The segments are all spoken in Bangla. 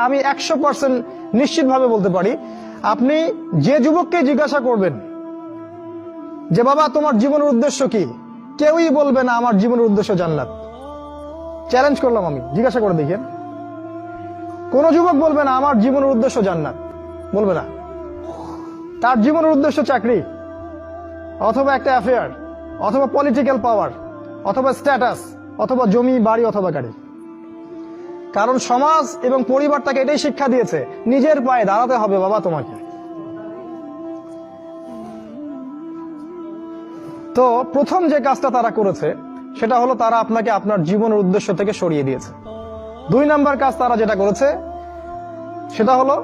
আমি 100% নিশ্চিতভাবে বলতে পারি, আপনি যে যুবককে জিজ্ঞাসা করবেন যে বাবা তোমার জীবনের উদ্দেশ্য কি, কেউই বলবে না আমার জীবনের উদ্দেশ্য জান্নাত। চ্যালেঞ্জ করলাম, আমি জিজ্ঞাসা করে দেখেন, কোন যুবক বলবে না আমার জীবনের উদ্দেশ্য জান্নাত, বলবে না। তার জীবনের উদ্দেশ্য চাকরি, অথবা একটা অ্যাফেয়ার, অথবা পলিটিক্যাল পাওয়ার, অথবা স্ট্যাটাস, অথবা জমি বাড়ি অথবা গাড়ি। কারণ সমাজ এবং পরিবার তাকে এটাই শিক্ষা দিয়েছে, নিজের পায়ে দাঁড়াতে হবে বাবা তোমাকে। তো প্রথম যে কাজটা তারা করেছে সেটা হলো তারা আপনাকে আপনার জীবনের উদ্দেশ্য থেকে সরিয়ে দিয়েছে। 2 নাম্বার কাজ তারা যেটা করেছে সেটা হলো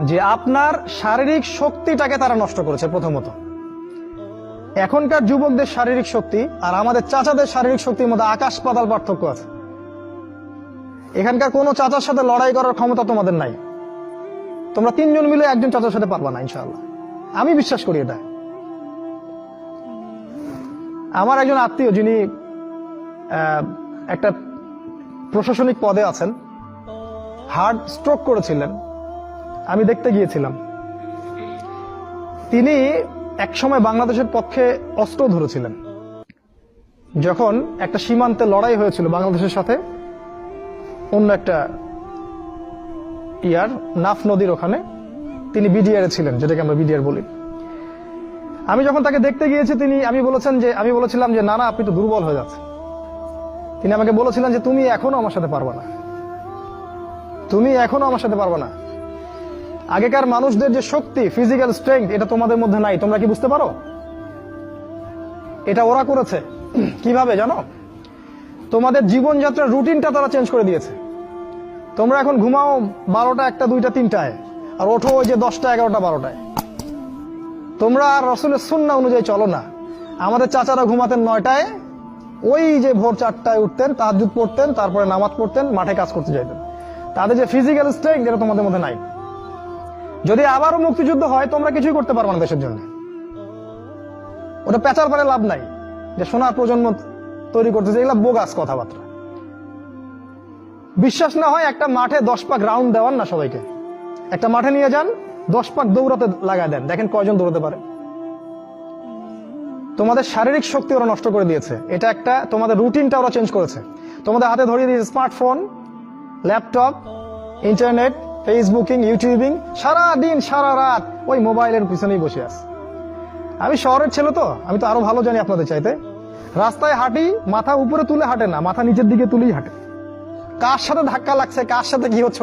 যে আপনার শারীরিক শক্তিটাকে তারা নষ্ট করেছে। প্রথমত, এখনকার যুবকদের শারীরিক শক্তি আর আমাদের চাচাদের শারীরিক শক্তির মধ্যে আকাশ পাতাল পার্থক্য আছে। এখানকার কোনো চাচার সাথে লড়াই করার ক্ষমতা তোমাদের নাই। তোমরা 3 জন মিলে একজন চাচার সাথে পারবা না ইনশাআল্লাহ, আমি বিশ্বাস করি এটা। আমার একজন আত্মীয় যিনি একটা প্রশাসনিক পদে আছেন, হার্ট স্ট্রোক করেছিলেন, আমি দেখতে গিয়েছিলাম। তিনি একসময় বাংলাদেশের পক্ষে অস্ত্র ধরেছিলেন। যখন একটা সীমান্তে লড়াই হয়েছিল বাংলাদেশের সাথে অন্য একটা নাফ নদীর ওখানে, তিনি বিডিআরে ছিলেন, যেটাকে আমরা বিডিআর বলি। আমি যখন তাকে দেখতে গিয়েছি, আমি বলেছিলাম যে না না, আপনি তো দুর্বল হয়ে যাচ্ছে। তিনি আমাকে বলেছিলেন যে তুমি এখনো আমার সাথে পারবা না, তুমি এখনো আমার সাথে পারবা না। আগেকার মানুষদের যে শক্তি, ফিজিক্যাল স্ট্রেংথ, এটা তোমাদের মধ্যে নাই। তোমরা কি বুঝতে পারো? এটা ওরা করেছে। কিভাবে জানো? তোমাদের জীবনযাত্রার রুটিনটা তারা চেঞ্জ করে দিয়েছে। তোমরা এখন ঘুমাও 12টা, 1টা, 2টা, 3টায়, আর ওঠো ওই যে 10টা, 11টা, 12টায়। তোমরা আর রাসূলের সুন্নাহ অনুযায়ী চলো না। আমাদের চাচারা ঘুমাতেন 9টায়, ওই যে ভোর 4টায় উঠতেন, তাহাজ্জুদ পড়তেন, তারপরে নামাজ পড়তেন, মাঠে কাজ করতে যাইতেন। তাদের যে ফিজিক্যাল স্ট্রেংথ, এটা তোমাদের মধ্যে নাই। যদি আবারও মুক্তিযুদ্ধ হয়, তোমরা কিছুই করতে পারবে না দেশের জন্য। ওটা পেঁচার পরে লাভ নাই যে সোনার প্রজন্ম তৈরি করতেছে, এগুলা বোগাস কথাবার্তা। বিশ্বাস না হয় একটা মাঠে 10 পাক রাউন্ড দেওয়ান না সবাইকে, একটা মাঠে নিয়ে যান, 10 পাক দৌড়াতে লাগায় দেন, দেখেন কয়জন দৌড়াতে পারে। তোমাদের শারীরিক শক্তি ওরা নষ্ট করে দিয়েছে। এটা একটা, তোমাদের রুটিনটা ওরা চেঞ্জ করেছে। তোমাদের হাতে ধরিয়ে দিয়েছে smartphone, laptop, internet, Facebooking, YouTubing, সারা দিন সারা রাত ওই মোবাইলের পিছনেই বসে আছে। আমি শহরের ছেলে, তো আমি তো আরো ভালো জানি আপনাদের চাইতে। রাস্তায় হাঁটি, মাথা উপরে তুলে হাঁটে না, মাথা নিচের দিকে তুলেই হাঁটে। কার সাথে ধাক্কা লাগছে, কার সাথে কি হচ্ছে